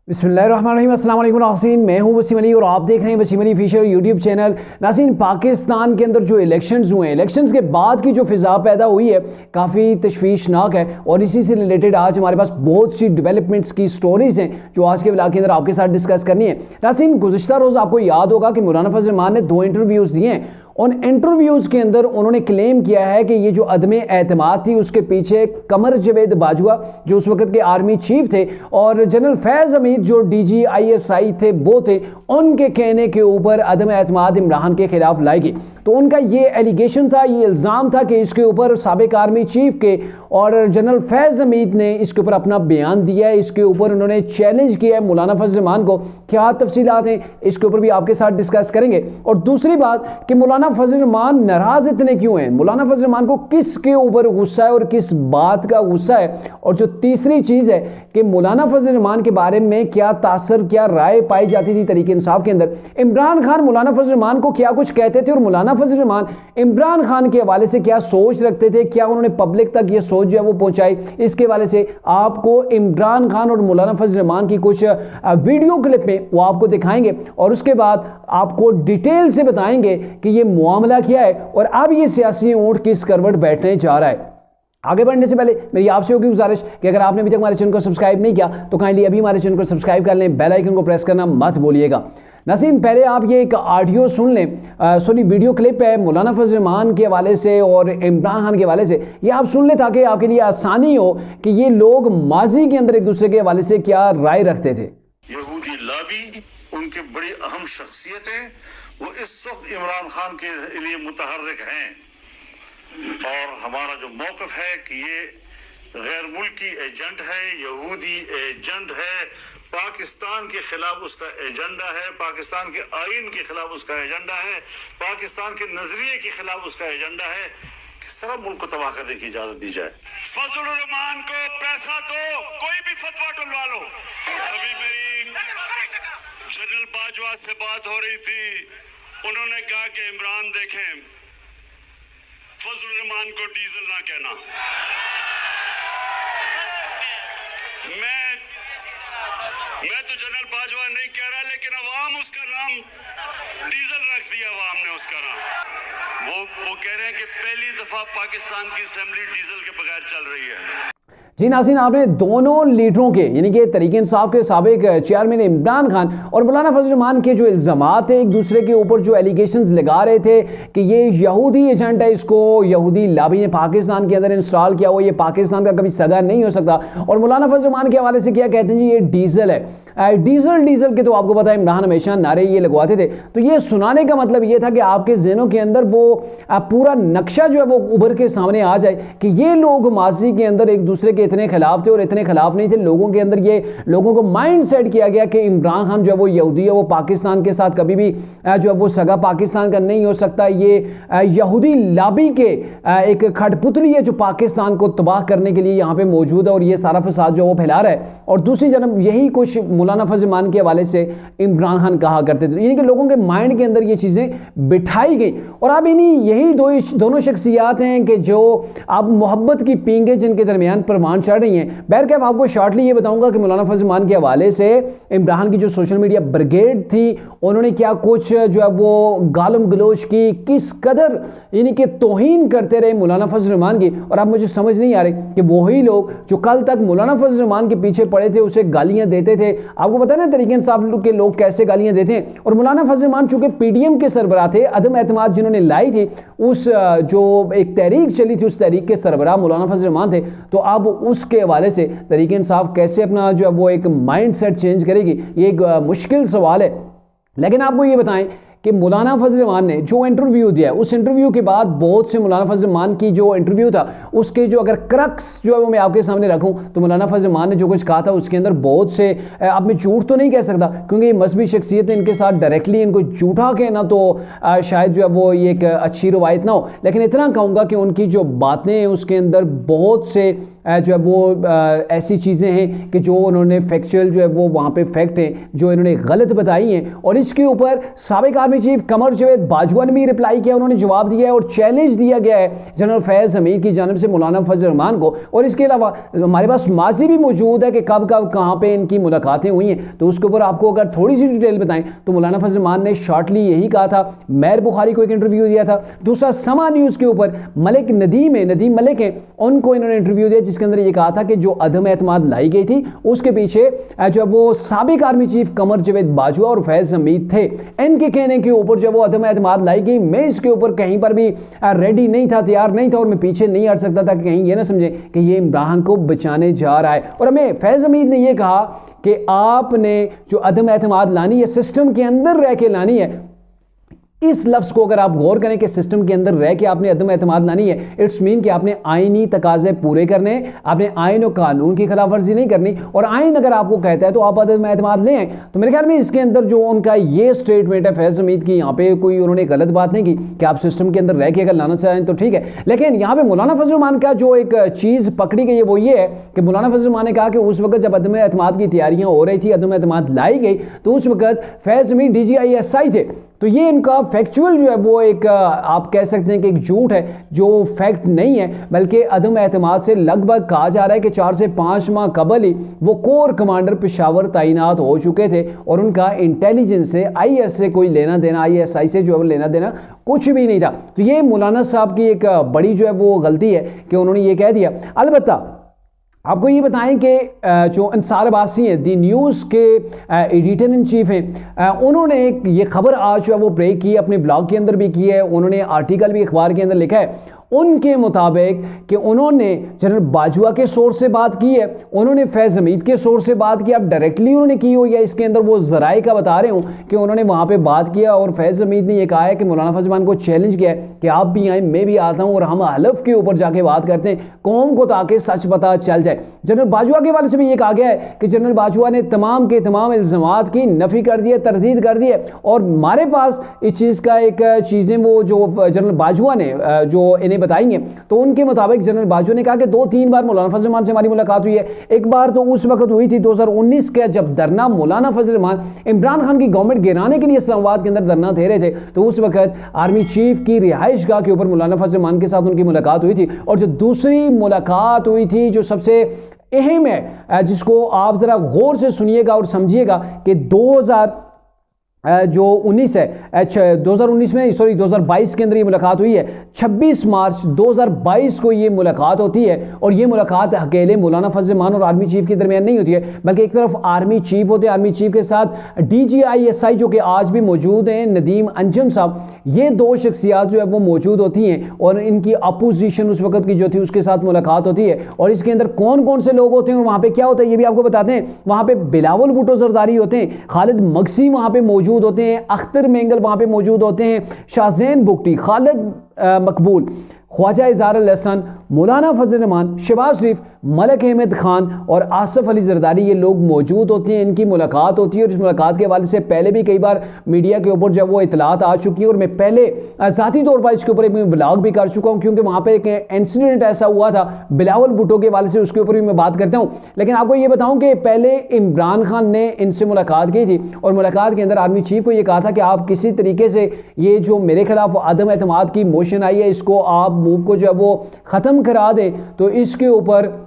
बिस्मिल्लाहिर्रहमानिर्रहीम, अस्सलाम वालेकुम नाज़रीन, मैं हूं वसीम अली और आप देख रहे हैं Wasim Ali official YouTube channel. नाज़रीन, पाकिस्तान के अंदर जो इलेक्शंस हुए हैं, इलेक्शंस के बाद की जो फ़िज़ा पैदा हुई है काफ़ी तशवीशनाक है और इसी से रिलेटेड आज हमारे पास बहुत सी डेवलपमेंट्स की स्टोरीज़ हैं जो आज के व्लॉग के अंदर आपके साथ डिस्कस करनी है। नाज़रीन, गुज़िश्ता रोज़ आपको याद होगा कि मौलाना फजल रहमान ने 2 इंटरव्यूज़ दिए हैं। उन इंटरव्यूज़ के अंदर उन्होंने क्लेम किया है कि ये जो अदम एतमाद थी उसके पीछे कमर जवेद बाजवा जो उस वक्त के आर्मी चीफ थे और जनरल फैज़ हमीद जो DGISI थे वो थे, उनके कहने के ऊपर अदम एतमाद इमरान के खिलाफ लाई गई। तो उनका ये एलिगेशन था, ये इल्ज़ाम था कि इसके ऊपर साबिक आर्मी चीफ के और जनरल फैज़ हमीद ने इसके ऊपर अपना बयान दिया है। इसके ऊपर उन्होंने चैलेंज किया है मौलाना फजल रहमान को। क्या तफसीलात हैं इसके ऊपर भी आपके साथ डिस्कस करेंगे। और दूसरी बात कि मौलाना फजल रहमान नाराज़ इतने क्यों हैं, मौलाना फजल रहमान को किसके ऊपर गुस्सा है और किस बात का गुस्सा है। और जो तीसरी चीज़ है कि मौलाना फजल रहमान के बारे में क्या तासर, क्या राय पाई जाती थी तहरीक इंसाफ के अंदर। इमरान खान मौलाना फजल रहमान को क्या कुछ कहते थे और मौलाना फजल रहमान इमरान खान के हवाले से क्या सोच रखते थे, क्या उन्होंने पब्लिक तक ये सोच जो है वो पहुंचाई। इसके हवाले से आपको इमरान खान और मौलाना फजल रहमान की कुछ वीडियो क्लिप में वो आपको दिखाएंगे और उसके बाद आपको डिटेल से बताएंगे कि ये मामला क्या है और अब ये सियासी ऊंट किस करवट बैठने जा रहा है। आगे बढ़ने से पहले मेरी आपसे होगी गुजारिश कि अगर आपने अभी तक हमारे चैनल को सब्सक्राइब नहीं किया तो काइंडली अभी हमारे चैनल को सब्सक्राब कर लें, बेल आइकन को प्रेस करना मत भूलिएगा। नाज़रीन, पहले आप ये एक ऑडियो सुन लें, सॉरी वीडियो क्लिप है मौलाना फजल रहमान के हवाले से और इमरान खान के हवाले से। ये आप सुन लें ताकि आपके लिए आसानी हो कि ये लोग माजी के अंदर एक दूसरे के हवाले से क्या राय रखते थे। यहूदी लाबी, उनके बड़ी अहम शख्सियतें वो इस वक्त इमरान खान के लिए मुतहर्रिक हैं और हमारा जो मौक़िफ़ है कि ये गैर मुल्की एजेंट है, यहूदी एजेंट है, पाकिस्तान के खिलाफ उसका एजेंडा है, पाकिस्तान के आइन के खिलाफ उसका एजेंडा है, पाकिस्तान के नजरिए के खिलाफ उसका एजेंडा है। किस तरह मुल्क को तबाह करने की इजाजत दी जाए। फजल रहमान को पैसा दो, कोई भी फतवा डलवा लो। अभी मेरी जनरल बाजवा से बात हो रही थी, उन्होंने कहा कि इमरान देखें, फजल रहमान को डीजल ना कहना। मैं तो जनरल बाजवा नहीं कह रहा, लेकिन अवाम उसका नाम डीजल रख दिया, अवाम ने उसका नाम। वो कह रहे हैं कि पहली दफा पाकिस्तान की असेंबली डीजल के बगैर चल रही है। जी नाज़रीन, आपने दोनों लीडरों के यानी कि तहरीक इंसाफ के साबिक चेयरमैन इमरान खान और मौलाना फजल रहमान के जो इल्ज़ामात थे, एक दूसरे के ऊपर जो एलिगेशंस लगा रहे थे कि ये यहूदी एजेंट है, इसको यहूदी लाबी ने पाकिस्तान के अंदर इंस्टॉल किया हुआ, ये पाकिस्तान का कभी सगा नहीं हो सकता। और मौलाना फजल रहमान के हवाले से क्या कहते हैं जी, ये डीजल है, डीजल के तो आपको पता है इमरान हमेशा नारे ये लगवाते थे। तो ये सुनाने का मतलब ये था कि आपके ज़हनों के अंदर वो पूरा नक्शा जो है वो उभर के सामने आ जाए कि ये लोग माजी के अंदर एक दूसरे के इतने खिलाफ थे और इतने खिलाफ नहीं थे। लोगों के अंदर ये लोगों को माइंड सेट किया गया कि इमरान खान जो है वो यहूदी है, वो पाकिस्तान के साथ कभी भी जो है वो सगा पाकिस्तान का नहीं हो सकता। ये यहूदी लाबी के एक खटपुतली है जो पाकिस्तान को तबाह करने के लिए यहाँ पे मौजूद है और ये सारा फसाद जो है वो फैला रहा है। और दूसरी जानब यही कुछ मौलाना फजल रहमान के हवाले से इमरान खान कहा करते थे, यानी कि लोगों के माइंड के अंदर ये चीज़ें बिठाई गई। और अब यही दोनों शख्सियात हैं कि जो अब मोहब्बत की पींगे जिनके दरमियान परवान चढ़ रही हैं। बहरकैफ आपको शॉर्टली ये बताऊंगा कि मौलाना फजल रहमान के हवाले से इमरान की जो सोशल मीडिया ब्रिगेड थी उन्होंने क्या कुछ जो है वो गालम गलोच की, किस कदर यानी कि तौहीन करते रहे मौलाना फजल रहमान की। और अब मुझे समझ नहीं आ रही कि वही लोग जो कल तक मौलाना फजल रहमान के पीछे पड़े थे उसे गालियां देते थे। आपको पता है ना तहरीक इंसाफ के लोग कैसे गालियां देते हैं। और मौलाना फजल रहमान चूंकि PDM के सरबराह थे, अदम एतमाद जिन्होंने लाई थी, उस जो एक तहरीक चली थी उस तहरीक के सरबराह मौलाना फजल रहमान थे। तो अब उसके हवाले से तहरीक इंसाफ कैसे अपना जो है वो एक माइंड सेट चेंज करेगी, ये एक मुश्किल सवाल है। लेकिन आपको ये बताएं कि मौलाना फजल रहमान ने जो इंटरव्यू दिया, उस इंटरव्यू के बाद बहुत से मौलाना फजल रहमान की जो इंटरव्यू था उसके जो अगर क्रक्स जो है वो मैं आपके सामने रखूं तो मौलाना फजल रहमान ने जो कुछ कहा था उसके अंदर बहुत से, अब मैं झूठ तो नहीं कह सकता क्योंकि ये मजहबी शख्सियत है, इनके साथ डायरेक्टली इनको झूठा कहना तो शायद जो है वो ये एक अच्छी रवायत ना हो, लेकिन इतना कहूँगा कि उनकी जो बातें हैं उसके अंदर बहुत से जो है वो ऐसी चीज़ें हैं कि जो उन्होंने फैक्चुअल जो है वो वहाँ पे फैक्ट हैं जो इन्होंने गलत बताई हैं, और इसके ऊपर साबिक आर्मी चीफ कमर जावेद बाजवा ने भी रिप्लाई किया, उन्होंने जवाब दिया है और चैलेंज दिया गया है जनरल फैज़ हमीद की जानिब से मौलाना फजल रहमान को। और इसके अलावा हमारे पास माजी भी मौजूद है कि कब कब कहाँ पे इनकी मुलाकातें हुई हैं, तो उसके ऊपर आपको अगर थोड़ी सी डिटेल बताएं तो मौलाना फजल रहमान ने शॉर्टली यही कहा था, मैर बुखारी को एक इंटरव्यू दिया था। दूसरा समा न्यूज़ के ऊपर मलिक नदीम मलिक हैं, उनको इन्होंने इंटरव्यू दिया जिसके अंदर ये कहा था कि जो अदम एतमाद लाई गई थी उसके पीछे जो वो साबिक आर्मी चीफ कमर जावेद बाजवा और फैज़ हमीद थे, इनके कहने के ऊपर जो वो अदम एतमाद लाई गई। मैं इसके ऊपर कहीं पर भी रेडी नहीं था, तैयार नहीं था, और मैं पीछे नहीं हट सकता था कि कहीं ये ना समझे कि ये इमरान को बचाने जा रहा है। और हमें फैज़ हमीद ने यह कहा कि आपने जो अदम एतमाद लानी है सिस्टम के अंदर रह के लानी है। इस लफ्ज़ को अगर आप गौर करें कि सिस्टम के अंदर रह के आपने अदम एतमाद लानी है, इट्स मीन कि आपने आईनी तकाजे पूरे करने, आपने आइन और कानून की खिलाफ वर्जी नहीं करनी। और आइन अगर आपको कहता है तो आप अदम एतमाद लें। तो मेरे ख्याल में इसके अंदर जो उनका ये स्टेटमेंट है फैज़ हमीद की, यहाँ पे कोई उन्होंने गलत बात नहीं की कि आप सिस्टम के अंदर रह के अगर लाना चाहें तो ठीक है। लेकिन यहाँ पे मौलाना फजल रहमान का जो एक चीज़ पकड़ी गई है वो ये है कि मौलाना फजल रहमान ने कहा कि उस वक्त जब अदम एतमाद की तैयारियाँ हो रही थी, अदम एतमाद लाई गई, तो उस वक्त फैज़ हमीद DGISI थे। तो ये इनका फैक्चुअल जो है वो एक आप कह सकते हैं कि एक झूठ है जो फैक्ट नहीं है, बल्कि अदम एतमाद से लगभग कहा जा रहा है कि 4 से 5 माह कबल ही वो कोर कमांडर पेशावर तैनात हो चुके थे और उनका इंटेलिजेंस से IS से कोई लेना देना, ISI से जो है लेना देना कुछ भी नहीं था। तो ये मौलाना साहब की एक बड़ी जो है वो गलती है कि उन्होंने ये कह दिया। अलबत्ता आपको ये बताएं कि जो अंसार अब्बासी हैं दी न्यूज़ के एडिटर इन चीफ हैं, उन्होंने एक ये खबर आज जो है वो ब्रेक की, अपने ब्लॉग के अंदर भी की है, उन्होंने आर्टिकल भी अखबार के अंदर लिखा है। उनके मुताबिक कि उन्होंने जनरल बाजवा के सोर्स से बात की है, उन्होंने फैज़ हमीद के सोर्स से बात की। अब डायरेक्टली उन्होंने की हो या इसके अंदर वो ज़राए का बता रहे हूँ कि उन्होंने वहाँ पे बात किया और फैज़ हमीद ने ये कहा है कि मौलाना फजल रहमान को चैलेंज किया है कि आप भी आए, मैं भी आता हूँ और हम हलफ के ऊपर जाके बात करते हैं कौम को, ताकि सच पता चल जाए। जनरल बाजवा के वाले से भी ये कहा गया है कि जनरल बाजवा ने तमाम के तमाम इल्ज़ामात की नफ़ी कर दी है, तरदीद कर दी है। और हमारे पास इस चीज़ का एक चीज़ें वो जो जनरल बाजवा ने जो इन्हें बताएंगे, तो उनके मुताबिक जनरल बाजवा ने कहा कि 2-3 बार मौलाना फजल रहमान से हमारी मुलाकात हुई है। एक बार तो उस वक्त हुई थी 2019 के, जब धरना मौलाना फजल रहमान इमरान खान की गवर्नमेंट गिराने के लिए इस्लामाबाद के अंदर धरना दे रहे थे, तो उस वक्त आर्मी चीफ की रिहाइश गाह के ऊपर मौलाना फजल रहमान के साथ उनकी मुलाकात हुई थी। और जो दूसरी मुलाकात हुई थी जो सबसे अहम है, जिसको आप ज़रा गौर से सुनिएगा और समझिएगा कि 2019 है, 2019 में 2022 के अंदर ये मुलाकात हुई है। 26 मार्च 2022 को ये मुलाकात होती है और ये मुलाकात अकेले मौलाना फजल रहमान और आर्मी चीफ के दरमियान नहीं होती है, बल्कि एक तरफ आर्मी चीफ होते हैं, आर्मी चीफ के साथ DGISI जो कि आज भी मौजूद हैं, नदीम अंजम साहब, ये 2 शख्सियात जो है वो मौजूद होती हैं और इनकी अपोजिशन उस वक्त की जो थी उसके साथ मुलाकात होती है। और इसके अंदर कौन कौन से लोग होते हैं और वहाँ पे क्या होता है ये भी आपको बताते हैं। वहाँ पे बिलावल भुट्टो जरदारी होते हैं, खालिद मगसी वहाँ पे मौजूद होते हैं, अख्तर मेंगल वहाँ पे मौजूद होते हैं, शाहजैन बुगटी, खालिद मकबूल, ख्वाजा इज़हार अल हसन, मौलाना फजल रहमान, शहबाज शरीफ, मलिक अहमद खान और आसिफ अली जरदारी, ये लोग मौजूद होते हैं। इनकी मुलाकात होती है और इस मुलाकात के हवाले से पहले भी कई बार मीडिया के ऊपर जब वो इतलात आ चुकी है और मैं पहले ज़ाती तौर पर इसके ऊपर एक ब्लॉग भी कर चुका हूँ, क्योंकि वहाँ पर एक इंसिडेंट ऐसा हुआ था बिलावल भुट्टो के हवाले से, उसके ऊपर भी मैं बात करता हूँ। लेकिन आपको ये बताऊँ कि पहले इमरान खान ने इनसे मुलाकात की थी और मुलाकात के अंदर आर्मी चीफ को ये कहा था कि आप किसी तरीके से ये जो मेरे खिलाफ अदम एतमाद की मोशन आई है, इसको आप मूव को जो है वो ख़त्म करा दें। तो इसके ऊपर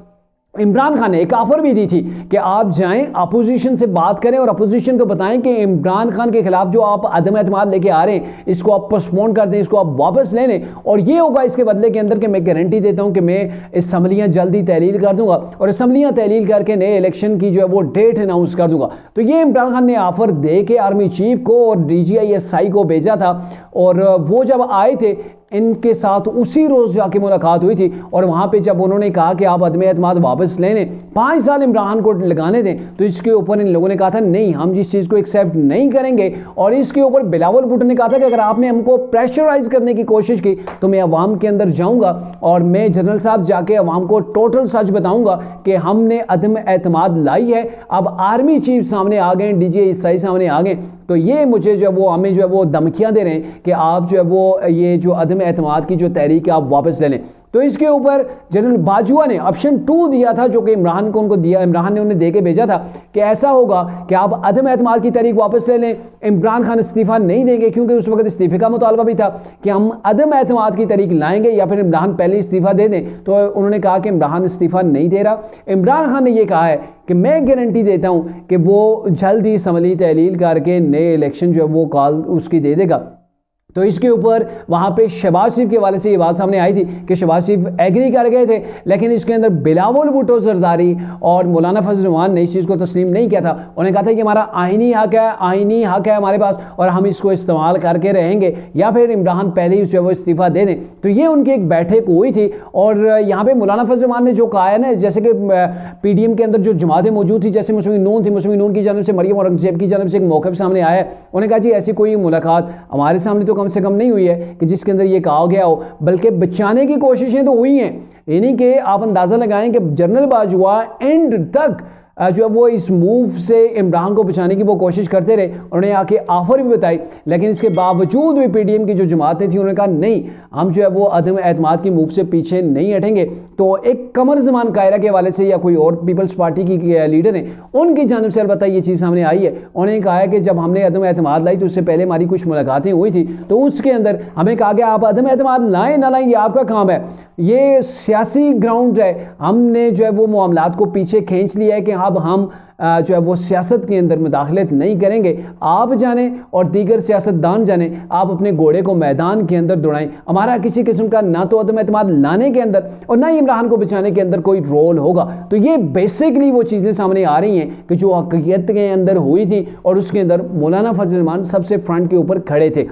इमरान खान ने एक ऑफर भी दी थी कि आप जाएं अपोजिशन से बात करें और अपोजिशन को बताएं कि इमरान खान के खिलाफ जो आप अदम एतमाद लेके आ रहे हैं इसको आप पोस्टपोन कर दें, इसको आप वापस ले लें, और ये होगा इसके बदले के अंदर कि मैं गारंटी देता हूं कि मैं असम्बलियां जल्दी तहलील कर दूंगा और असम्बलियां तहलील करके नए इलेक्शन की जो है वो डेट अनाउंस कर दूंगा। तो ये इमरान खान ने ऑफर दे के आर्मी चीफ को और DGISI को भेजा था और वो जब आए थे इनके साथ उसी रोज़ जाके मुलाकात हुई थी और वहाँ पे जब उन्होंने कहा कि आप अदम एतमाद वापस ले लें, 5 साल इमरान को लगाने दें, तो इसके ऊपर इन लोगों ने कहा था नहीं, हम जिस चीज़ को एक्सेप्ट नहीं करेंगे। और इसके ऊपर बिलावल भुट्टो ने कहा था कि अगर आपने हमको प्रेशराइज करने की कोशिश की तो मैं अवाम के अंदर जाऊँगा और मैं जनरल साहब जाके अवाम को टोटल सच बताऊँगा कि हमने अदम एतमाद लाई है। अब आर्मी चीफ सामने आ गए, DGISI सामने आ गए, तो ये मुझे जो है वो हमें जो है वो धमकियां दे रहे हैं कि आप जो है वो ये जो अदम एतमाद की जो तहरीक है आप वापस ले लें। तो इसके ऊपर जनरल बाजवा ने ऑप्शन 2 दिया था, जो कि इमरान को उनको दिया, इमरान ने उन्हें दे के भेजा था कि ऐसा होगा कि आप अदम एतमाद की तारीख वापस ले लें। इमरान खान इस्तीफा नहीं देंगे, क्योंकि उस वक्त इस्तीफे का मुतालबा भी था कि हम अदम एतमाद की तारीख लाएंगे या फिर इमरान पहले इस्तीफा दे दें। तो उन्होंने कहा कि इमरान इस्तीफा नहीं दे रहा। इमरान खान ने यह कहा है कि मैं गारंटी देता हूं कि वो जल्द ही असम्बली तहलील करके नए इलेक्शन जो है वो कॉल उसकी दे देगा। तो इसके ऊपर वहाँ पे शहबाज शरीफ के हवाले से ये बात सामने आई थी कि शहबाज शरीफ एग्री कर गए थे, लेकिन इसके अंदर बिलावल भुट्टो जरदारी और मौलाना फजल रहमान ने इस चीज़ को तस्लीम नहीं किया था। उन्होंने कहा था कि हमारा आइनी हक है हमारे पास और हम इसको इस्तेमाल करके रहेंगे, या फिर इमरान पहले ही जो है वो इस्तीफ़ा दे दें। तो ये उनकी एक बैठक हुई थी और यहाँ पर मौलाना फजल रहमान ने जो कहा है ना, जैसे कि PDM के अंदर जो जमातें मौजूद थी, जैसे मुस्लिम नून थी, मुस्लिम नून की जानब से मरियम औरंगजेब की जानब से एक मौक़िफ़ सामने आया है। उन्होंने कहा जी ऐसी कोई मुलाकात हमारे सामने तो कम से कम नहीं हुई है कि जिसके अंदर ये कहा गया हो, बल्कि बचाने की कोशिशें तो हुई हैं। यानी कि आप अंदाज़ा लगाएं कि जनरल बाजवा एंड तक जो है वो इस मूव से इमरान को बचाने की वो कोशिश करते रहे। उन्होंने आके ऑफर भी बताई, लेकिन इसके बावजूद भी PDM की जो जमातें थी उन्होंने कहा नहीं, हम जो है वो अदम एतमाद की मूव से पीछे नहीं हटेंगे। तो एक कमर ज़मान कायरा के हवाले से या कोई और पीपल्स पार्टी की लीडर हैं, उनकी जानब से अलबत्ता ये चीज़ सामने आई है। उन्होंने कहा है कि जब हमने अदम एतमाद लाई तो उससे पहले हमारी कुछ मुलाकातें हुई थी, तो उसके अंदर हमें कहा गया आप अदम एतमाद लाएँ ना लाएँ ये आपका काम है, ये सियासी ग्राउंड है। हमने जो है वो मामलात को पीछे खींच लिया है कि अब हम जो है वो सियासत के अंदर मुदाखलत नहीं करेंगे। आप जाने और दीगर सियासतदान जाने, आप अपने घोड़े को मैदान के अंदर दौड़ाएं। हमारा किसी किस्म का ना तो अदम एतमाद लाने के अंदर और ना ही इमरान को बचाने के अंदर कोई रोल होगा। तो ये बेसिकली वो चीज़ें सामने आ रही हैं कि जो हकीकत के अंदर हुई थी और उसके अंदर मौलाना फजल रहमान सबसे फ्रंट के ऊपर खड़े थे।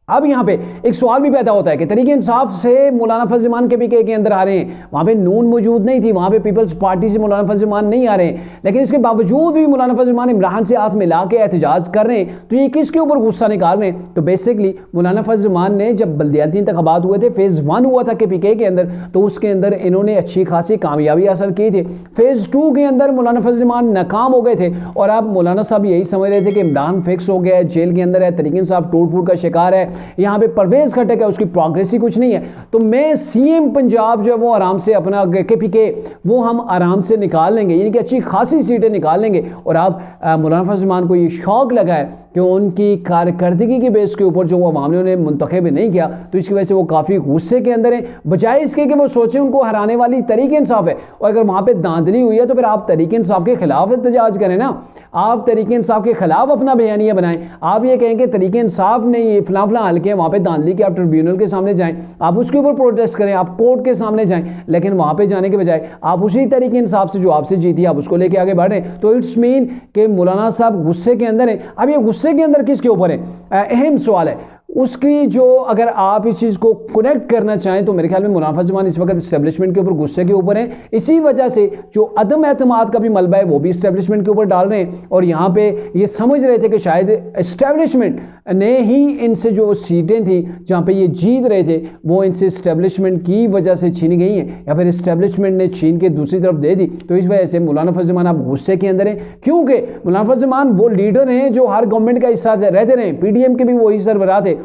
अब यहाँ पे एक सवाल भी पैदा होता है कि तरीके इंसाफ से मौलाना फजल रहमान के PK के अंदर आ रहे हैं, वहाँ पे नून मौजूद नहीं थी, वहाँ पे पीपल्स पार्टी से मौलाना फजल रहमान नहीं आ रहे हैं, लेकिन इसके बावजूद भी मौलाना फजल रहमान इमरान से हाथ मिला के एहतजाज कर रहे हैं। तो ये किसके ऊपर गुस्सा निकाल रहे हैं? तो बेसिकली मौलाना फजल रहमान ने जब बल्दियाती इंतखाबात हुए थे, फेज़ 1 हुआ था PK के अंदर, तो उसके अंदर इन्होंने अच्छी खासी कामयाबी हासिल की थी। फेज़ 2 के अंदर मौलाना फजल रहमान नाकाम हो गए थे और अब मौलाना साहब यही समझ रहे थे कि इमरान फिक्स हो गया है, जेल के अंदर है, तरीके इंसाफ टूट फूट का शिकार है, यहाँ पे खटक है, उसकी प्रोग्रेस ही कुछ नहीं है। तो मैं CM पंजाब जो है वो आराम से अपना PK वो हम आराम से निकाल लेंगे, यानी कि अच्छी खासी सीटें निकाल लेंगे। और अब मौलाना फजल रहमान को ये शौक लगा है कि उनकी कारकर्दगी के बेस के ऊपर जो वो अवाम ने उन्हें मुंतखब नहीं किया, तो इसकी वजह से वो काफ़ी गुस्से के अंदर हैं। बजाय इसके कि वो सोचें उनको हराने वाली तरीके इंसाफ है, और अगर वहाँ पे धांधली हुई है तो फिर आप तरीके इंसाफ के खिलाफ एहतजाज करें ना, आप तरीके इंसाफ के खिलाफ अपना बयानिया बनाएं। आप ये कहें कि तरीके इंसाफ ने ये फलां फलां हल्के हैं, वहाँ पे धांधली के आप ट्रिब्यूनल के सामने जाएं, आप उसके ऊपर प्रोटेस्ट करें, आप कोर्ट के सामने जाएं, लेकिन वहाँ पे जाने के बजाय आप उसी तरीके इंसाफ से जो आपसे जीती आप उसको लेके आगे बढ़ रहे हैं। तो इट्स मीन कि मौलाना साहब गुस्से के अंदर हैं। अब ये गुस्से के अंदर किसके ऊपर है? अहम सवाल है उसकी, जो अगर आप इस चीज़ को कनेक्ट करना चाहें तो मेरे ख्याल में मौलाना फजल रहमान इस वक्त इस्टेब्लिशमेंट के ऊपर गुस्से के ऊपर हैं। इसी वजह से जो अदम एतमाद का भी मलबा है वो भी इस्टेब्लिशमेंट के ऊपर डाल रहे हैं, और यहाँ पे ये समझ रहे थे कि शायद इस्टेब्लिशमेंट ने ही इनसे जो सीटें थी जहाँ पे ये जीत रहे थे वो इनसे इस्टेब्लिशमेंट की वजह से छीन गई हैं, या फिर इस्टेब्लिशमेंट ने छीन के दूसरी तरफ दे दी। तो इस वजह से मौलाना फजल रहमान अब गुस्से के अंदर हैं, क्योंकि मौलाना फजल रहमान वो लीडर हैं जो हर गवर्नमेंट का हिस्सा रहते रहे, PDM के भी वही सरबराह थे।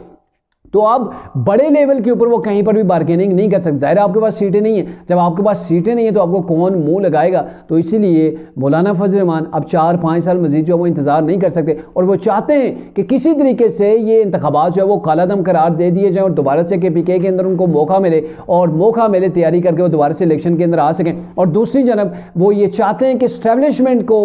तो अब बड़े लेवल के ऊपर वो कहीं पर भी बार्गेनिंग नहीं कर सकते। जाहिर है आपके पास सीटें नहीं है, जब आपके पास सीटें नहीं है तो आपको कौन मुंह लगाएगा। तो इसीलिए मौलाना फजल रहमान अब 4-5 साल मजीद जो वो इंतजार नहीं कर सकते, और वो चाहते हैं कि किसी तरीके से ये इंतखाबात जो है वो कालादम करार दे दिए जाए और दोबारा से PK के अंदर उनको मौका मिले, और मौका मिले तैयारी करके वो दोबारा से इलेक्शन के अंदर आ सकें। और दूसरी जानब वो ये चाहते हैं कि इस्टेब्लिशमेंट को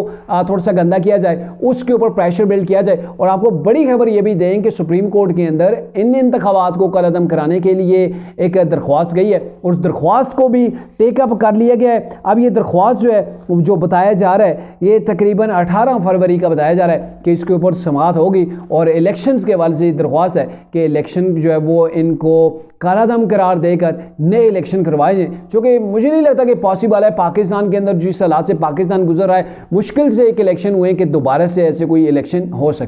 थोड़ा सा गंदा किया जाए, उसके ऊपर प्रेशर बिल्ड किया जाए। और आपको बड़ी खबर ये भी दें कि सुप्रीम कोर्ट के अंदर इन इंतखाबात को कलअदम कराने के लिए एक दरख्वास्त गई है, और उस दरख्वास्त को भी टेकअप कर लिया गया है। अब ये दरख्वास्त जो है जो बताया जा रहा है ये तकरीबन 18 फरवरी का बताया जा रहा है कि इसके ऊपर समाअत होगी, और इलेक्शंस के हवाले से दरख्वास्त है कि इलेक्शन जो है वो इनको कालादम करार देकर नए इलेक्शन करवाए जाएं, जो कि मुझे नहीं लगता कि पॉसिबल है। पाकिस्तान के अंदर जिस हालात से पाकिस्तान गुजर रहा है, मुश्किल से एक इलेक्शन हुए कि दोबारा से ऐसे कोई इलेक्शन हो सके।